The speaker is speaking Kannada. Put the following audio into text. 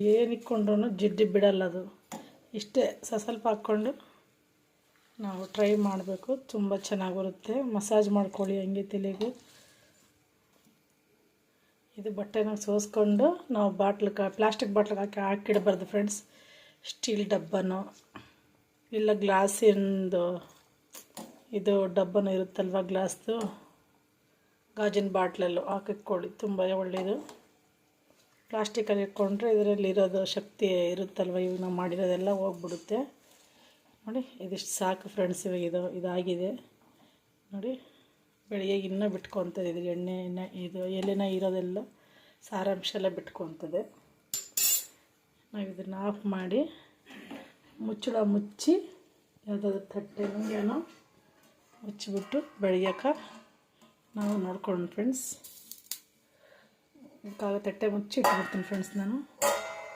ಏನು ಇಕ್ಕೊಂಡ್ರೂ ಜಿಡ್ಡು ಬಿಡಲ್ಲ ಅದು. ಇಷ್ಟೇ ಸ್ವಲ್ಪ ಹಾಕ್ಕೊಂಡು ನಾವು ಟ್ರೈ ಮಾಡಬೇಕು. ತುಂಬ ಚೆನ್ನಾಗಿ ಬರುತ್ತೆ. ಮಸಾಜ್ ಮಾಡ್ಕೊಳ್ಳಿ ಹಂಗೆ ತಲೆಗೆ. ಇದು ಬಟ್ಟೆನಾಗ ಸೋಸ್ಕೊಂಡು ನಾವು ಪ್ಲಾಸ್ಟಿಕ್ ಬಾಟ್ಲಿಗೆ ಹಾಕಿಡಬಾರ್ದು ಫ್ರೆಂಡ್ಸ್. ಸ್ಟೀಲ್ ಡಬ್ಬನೋ ಇಲ್ಲ ಗ್ಲಾಸಿಂದು ಇದು ಡಬ್ಬನೂ ಇರುತ್ತಲ್ವ, ಗ್ಲಾಸ್ದು ಗಾಜಿನ ಬಾಟ್ಲಲ್ಲೂ ಹಾಕಿಟ್ಕೊಳ್ಳಿ, ತುಂಬ ಒಳ್ಳೆಯದು. ಪ್ಲಾಸ್ಟಿಕಲ್ಲಿ ಇಟ್ಕೊಂಡ್ರೆ ಇದರಲ್ಲಿರೋದು ಶಕ್ತಿ ಇರುತ್ತಲ್ವ, ಇವಾಗ ನಾವು ಮಾಡಿರೋದೆಲ್ಲ ಹೋಗ್ಬಿಡುತ್ತೆ. ನೋಡಿ ಇದಿಷ್ಟು ಸಾಕು ಫ್ರೆಂಡ್ಸ್. ಇವಾಗ ಇದಾಗಿದೆ ನೋಡಿ. ಬೆಳಿಗ್ಗೆ ಇನ್ನೂ ಬಿಟ್ಕೊತದೆ ಇದು ಎಣ್ಣೆ, ಇದು ಎಲೆನ ಇರೋದೆಲ್ಲ ಸಾರಾಂಶ ಎಲ್ಲ ಬಿಟ್ಕೊತದೆ. ನಾವು ಇದನ್ನು ಆಫ್ ಮಾಡಿ ಮುಚ್ಚಳ ಮುಚ್ಚಿ ಯಾವುದಾದ್ರು ತಟ್ಟೆ ಏನೋ ಮುಚ್ಚಿಬಿಟ್ಟು ಬೆಳಿಗ್ಗೆ ನಾವು ನೋಡ್ಕೊಂಡು ಫ್ರೆಂಡ್ಸ್. ತಟ್ಟೆ ಮುಚ್ಚಿ ಇಟ್ಬಿಡ್ತೀನಿ ಫ್ರೆಂಡ್ಸ್ ನಾನು.